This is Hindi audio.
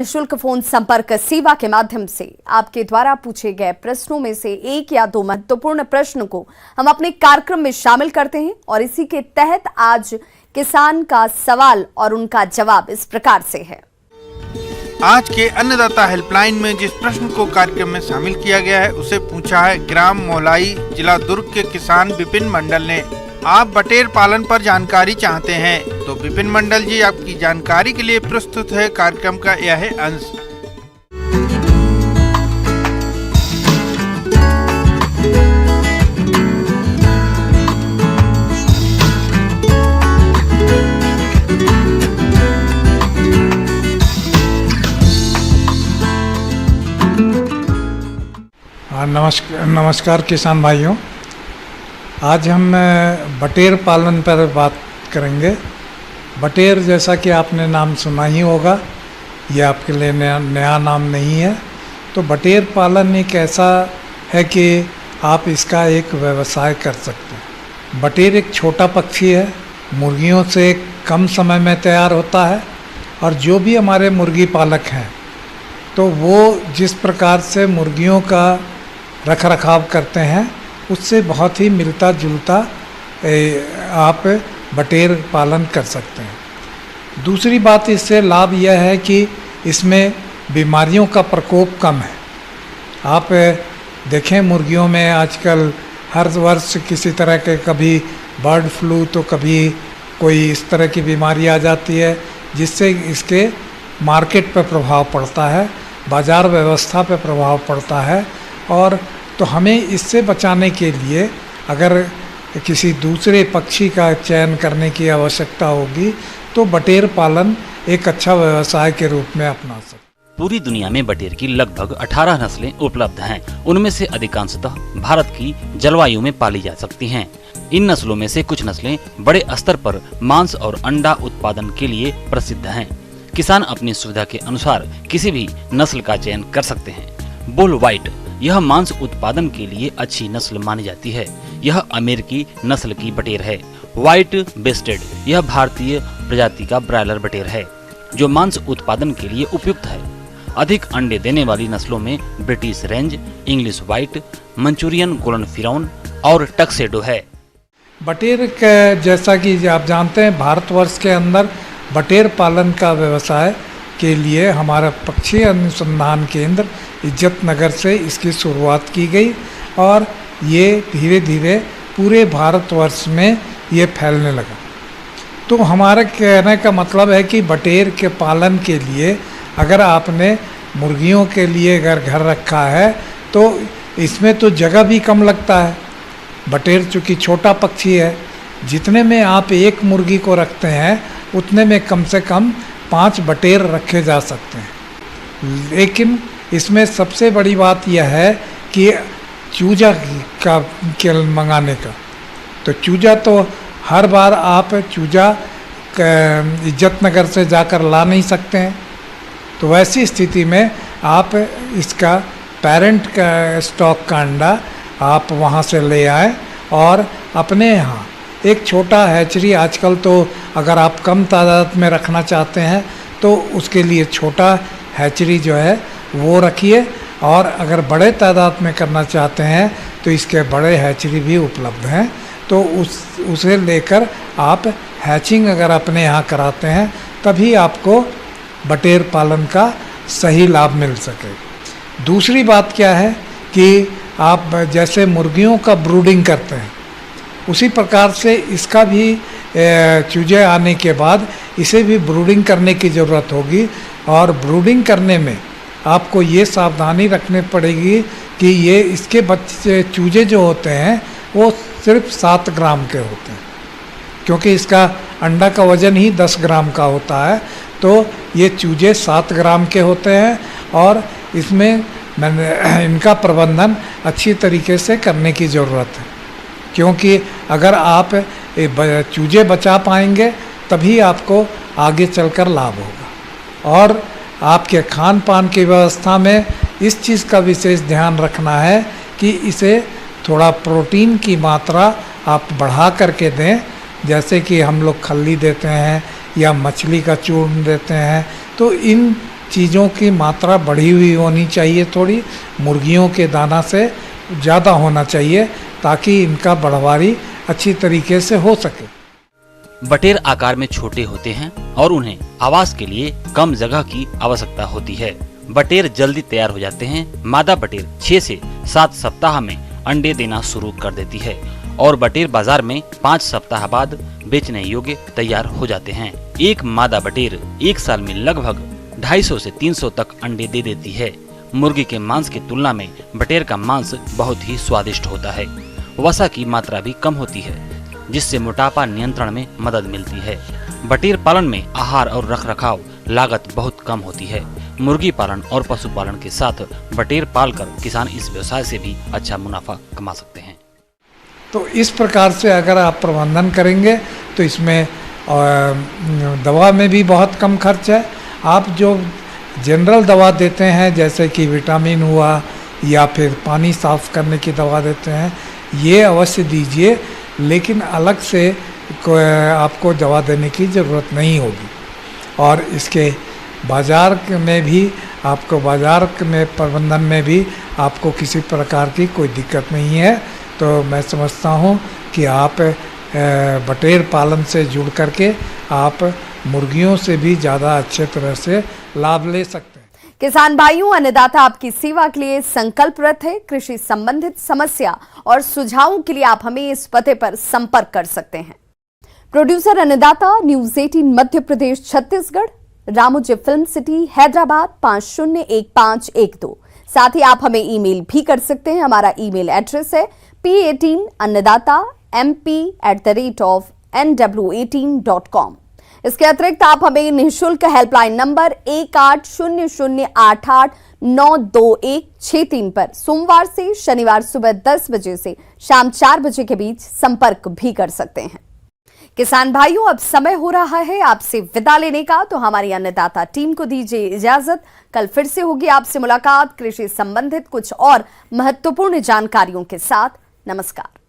निःशुल्क फोन संपर्क सेवा के माध्यम से आपके द्वारा पूछे गए प्रश्नों में से एक या दो महत्वपूर्ण प्रश्न को हम अपने कार्यक्रम में शामिल करते हैं और इसी के तहत आज किसान का सवाल और उनका जवाब इस प्रकार से है। आज के अन्नदाता हेल्पलाइन में जिस प्रश्न को कार्यक्रम में शामिल किया गया है उसे पूछा है ग्राम मोहलाई, जिला दुर्ग के किसान विपिन मंडल ने। आप बटेर पालन पर जानकारी चाहते हैं तो विपिन मंडल जी आपकी जानकारी के लिए प्रस्तुत है कार्यक्रम का यह अंश। नमस्कार किसान भाइयों, आज हम बटेर पालन पर बात करेंगे। बटेर जैसा कि आपने नाम सुना ही होगा, ये आपके लिए नया नाम नहीं है। तो बटेर पालन एक ऐसा है कि आप इसका एक व्यवसाय कर सकते हैं। बटेर एक छोटा पक्षी है, मुर्गियों से कम समय में तैयार होता है और जो भी हमारे मुर्गी पालक हैं तो वो जिस प्रकार से मुर्गियों का रख रखाव करते हैं उससे बहुत ही मिलता जुलता आप बटेर पालन कर सकते हैं। दूसरी बात, इससे लाभ यह है कि इसमें बीमारियों का प्रकोप कम है। आप देखें मुर्गियों में आजकल हर वर्ष किसी तरह के, कभी बर्ड फ्लू तो कभी कोई इस तरह की बीमारी आ जाती है जिससे इसके मार्केट पर प्रभाव पड़ता है, बाज़ार व्यवस्था पर प्रभाव पड़ता है। और तो हमें इससे बचाने के लिए अगर किसी दूसरे पक्षी का चयन करने की आवश्यकता होगी तो बटेर पालन एक अच्छा व्यवसाय के रूप में अपना सकते हैं। पूरी दुनिया में बटेर की लगभग 18 नस्लें उपलब्ध हैं। उनमें से अधिकांशतः भारत की जलवायु में पाली जा सकती हैं। इन नस्लों में से कुछ नस्लें बड़े स्तर पर मांस और अंडा उत्पादन के लिए प्रसिद्ध हैं। किसान अपनी सुविधा के अनुसार किसी भी नस्ल का चयन कर सकते हैं। बुल व्हाइट यह मांस उत्पादन के लिए अच्छी नस्ल मानी जाती है। यह अमेरिकी नस्ल की बटेर है। व्हाइट बेस्टेड यह भारतीय प्रजाति का ब्रायलर बटेर है जो मांस उत्पादन के लिए उपयुक्त है। अधिक अंडे देने वाली नस्लों में British range, English white, Manchurian golden फिरौन और टक्सेडो है। बटेर जैसा कि आप जानते हैं, भारतवर्ष के अंदर बटेर पालन का व्यवसाय के लिए हमारा पक्षी अनुसंधान केंद्र इज्जत नगर से इसकी शुरुआत की गई और ये धीरे धीरे पूरे भारतवर्ष में ये फैलने लगा। तो हमारा कहने का मतलब है कि बटेर के पालन के लिए अगर आपने मुर्गियों के लिए अगर घर रखा है तो इसमें तो जगह भी कम लगता है। बटेर चूँकि छोटा पक्षी है, जितने में आप एक मुर्गी को रखते हैं उतने में कम से कम 5 बटेर रखे जा सकते हैं। लेकिन इसमें सबसे बड़ी बात यह है कि चूजा का मंगाने का, तो चूजा तो हर बार आप चूजा इज्जत नगर से जाकर ला नहीं सकते हैं। तो वैसी स्थिति में आप इसका पेरेंट का स्टॉक का अंडा आप वहाँ से ले आए और अपने यहाँ एक छोटा हैचरी, आजकल तो अगर आप कम तादाद में रखना चाहते हैं तो उसके लिए छोटा हैचरी जो है वो रखिए, और अगर बड़े तादाद में करना चाहते हैं तो इसके बड़े हैचरी भी उपलब्ध हैं। तो उसे लेकर आप हैचिंग अगर अपने यहाँ कराते हैं तभी आपको बटेर पालन का सही लाभ मिल सके। दूसरी बात क्या है कि आप जैसे मुर्गियों का ब्रूडिंग करते हैं उसी प्रकार से इसका भी चूजे आने के बाद इसे भी ब्रूडिंग करने की ज़रूरत होगी। और ब्रूडिंग करने में आपको ये सावधानी रखनी पड़ेगी कि ये इसके बच्चे चूजे जो होते हैं वो सिर्फ 7 ग्राम के होते हैं, क्योंकि इसका अंडा का वज़न ही 10 ग्राम का होता है। तो ये चूजे 7 ग्राम के होते हैं और इसमें इनका प्रबंधन अच्छी तरीके से करने की ज़रूरत है, क्योंकि अगर आप चूजे बचा पाएंगे तभी आपको आगे चलकर लाभ होगा। और आपके खान पान की व्यवस्था में इस चीज़ का विशेष ध्यान रखना है कि इसे थोड़ा प्रोटीन की मात्रा आप बढ़ा करके दें, जैसे कि हम लोग खल्ली देते हैं या मछली का चूर्ण देते हैं। तो इन चीज़ों की मात्रा बढ़ी हुई होनी चाहिए, थोड़ी मुर्गियों के दाना से ज़्यादा होना चाहिए ताकि इनका बढ़वारी अच्छी तरीके से हो सके। बटेर आकार में छोटे होते हैं और उन्हें आवास के लिए कम जगह की आवश्यकता होती है। बटेर जल्दी तैयार हो जाते हैं। मादा बटेर 6 से 7 सप्ताह में अंडे देना शुरू कर देती है और बटेर बाजार में 5 सप्ताह बाद बेचने योग्य तैयार हो जाते हैं। एक मादा बटेर 1 साल में लगभग 250 से 300 तक अंडे दे देती है। मुर्गी के मांस की तुलना में बटेर का मांस बहुत ही स्वादिष्ट होता है। वसा की मात्रा भी कम होती है, जिससे मोटापा नियंत्रण में मदद मिलती है। बटेर पालन में आहार और रखरखाव लागत बहुत कम होती है। मुर्गी पालन और पशुपालन के साथ बटेर पालकर किसान इस व्यवसाय से भी अच्छा मुनाफा कमा सकते हैं। तो इस प्रकार से अगर आप प्रबंधन करेंगे तो इसमें दवा में भी बहुत कम खर्च है। आप जो जनरल दवा देते हैं जैसे कि विटामिन हुआ या फिर पानी साफ करने की दवा देते हैं, ये अवश्य दीजिए, लेकिन अलग से आपको दवा देने की ज़रूरत नहीं होगी। और इसके बाज़ार में भी आपको बाज़ार में प्रबंधन में भी आपको किसी प्रकार की कोई दिक्कत नहीं है। तो मैं समझता हूँ कि आप बटेर पालन से जुड़ करके आप मुर्गियों से भी ज़्यादा अच्छे तरह से लाभ ले सकते हैं। किसान भाइयों, अन्नदाता आपकी सेवा के लिए संकल्परत है। कृषि संबंधित समस्या और सुझावों के लिए आप हमें इस पते पर संपर्क कर सकते हैं। प्रोड्यूसर अन्नदाता, news 18 Madhya Pradesh Chhattisgarh, Ramoji film city, Hyderabad 501512। साथ ही आप हमें ईमेल भी कर सकते हैं। हमारा ईमेल एड्रेस है p18annadatamp@nw18.com। इसके अतिरिक्त आप हमें निःशुल्क हेल्पलाइन नंबर 180088922163 पर सोमवार से शनिवार सुबह 10 बजे से शाम 4 बजे के बीच संपर्क भी कर सकते हैं। किसान भाइयों, अब समय हो रहा है आपसे विदा लेने का, तो हमारी अन्नदाता टीम को दीजिए इजाजत। कल फिर से होगी आपसे मुलाकात कृषि संबंधित कुछ और महत्वपूर्ण जानकारियों के साथ। नमस्कार।